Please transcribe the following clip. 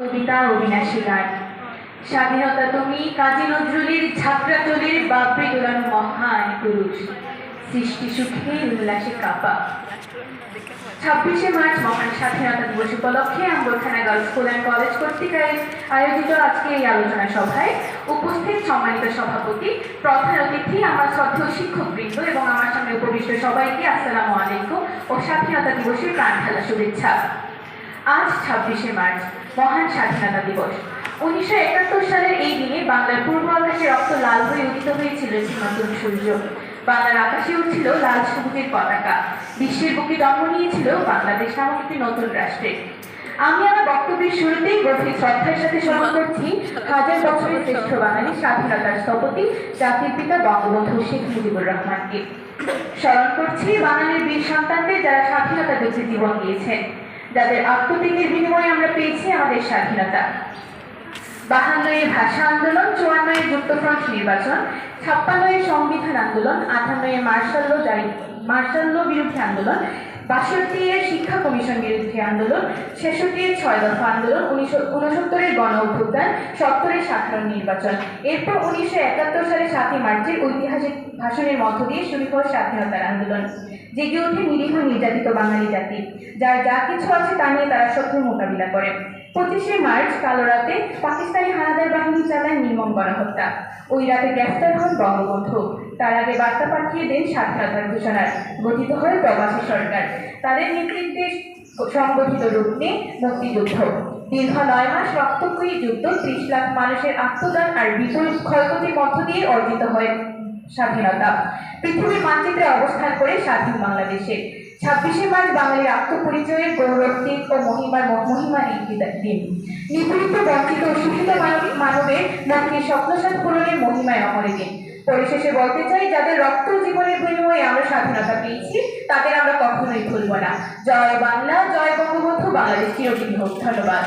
কবিতা অবিনাশী গান। স্বাধীনতা তুমি কাজী নজরুলের ঝাঁকড়াচলের বাপড়ে দোলানো মহান পুরুষ, সৃষ্টি সুখে উল্লাসে কাপা। 26শে মার্চ মহান স্বাধীনতা দিবস উপলক্ষে Ambarkhana girls school and college কর্তৃক আয়োজিত আজকে এই আলোচনা সভায় উপস্থিত সম্মানিত সভাপতি, প্রধান অতিথি, আমার শ্রদ্ধেয় শিক্ষকবৃন্দ এবং আমার সামনে উপবিষ্ট সবাইকে আসসালামু আলাইকুম ও স্বাধীনতা দিবসের প্রাণঢালা শুভেচ্ছা। আজ 26শে মার্চ মহান স্বাধীনতা দিবস। 1971 সালের এই দিনে বাংলার পূর্ব আকাশে রক্ত লাল হয়ে উদিত হয়েছিল একটি নতুন সূর্য। বাংলার আকাশে উঠছিল লাল সবুজের পতাকা। বিশ্বের বুকে জন্ম নিয়েছিল বাংলাদেশ নামক একটি নতুন রাষ্ট্রে। আমি আমার বক্তব্যের শুরুতেই গভীর শ্রদ্ধার সাথে স্মরণ করছি হাজার বছরের শ্রেষ্ঠ বাঙালি স্বাধীনতার স্থপতি জাতির পিতা বঙ্গবন্ধু শেখ মুজিবুর রহমানকে। স্মরণ করছি বাঙালির বীর সন্তানদের যারা স্বাধীনতা যুদ্ধে জীবন দিয়েছেন, যাদের আত্মত্যাগের বিনিময়ে আমরা পেয়েছি আমাদের স্বাধীনতা। 52-এর ভাষা আন্দোলন, 54-এর যুক্তফ্রন্ট নির্বাচন, 56-এর সংবিধান আন্দোলন, 58-এর মার্শাল ল বিরুদ্ধে আন্দোলন, 62-এর শিক্ষা কমিশন বিরুদ্ধে আন্দোলন, 66-এর 6 দফা আন্দোলন, 1969-এর গণ অভ্যুত্থান, 70-এর সাধারণ নির্বাচন, এরপর 1971 সালে 7ই মার্চের ঐতিহাসিক ভাষণের মধ্য দিয়ে শুরু হয় স্বাধীনতার আন্দোলন। জেগে ওঠে নিরীহ নির্যাতিত বাঙালি জাতি, যার যা কিছু আছে তা নিয়ে তারা শত্রুর মোকাবিলা করে। 25শে মার্চ কালো রাতে পাকিস্তানি হানাদার বাহিনী চালায় নির্মম গণহত্যা। ওই রাতে গ্রেফতার হন বঙ্গবন্ধু। তার আগে বার্তা পাঠিয়ে দেন স্বাধীনতার ঘোষণার। গঠিত হয় প্রবাসী সরকার। তাদের নেতৃত্বে সংগঠিত রূপ নেয় মুক্তিযুদ্ধ। দীর্ঘ 9 মাস রক্তক্ষয়ী যুদ্ধ, 30 লাখ মানুষের আত্মদান আর বিপুল ক্ষয়ক্ষতির মধ্য দিয়ে অর্জিত হয় স্বাধীনতা। পৃথিবীর মানচিত্রে অবস্থান করে স্বাধীন বাংলাদেশে 26শে মার্চ বাঙালির আত্মপরিচয়ের গৌরবদিন ও মহিমার একটি দিন। নিপীড়িত, বঞ্চিত ও শোষিত মানবের মুক্তির স্বপ্নসাৎ পূরণের মহিমায় অমর দিন। পরিশেষে বলতে চাই, যাদের রক্ত জীবনের বিনিময়ে আমরা স্বাধীনতা পেয়েছি তাদের আমরা কখনোই ভুলব না। জয় বাংলা, জয় বঙ্গবন্ধু, বাংলাদেশ চিরদিন হোক। ধন্যবাদ।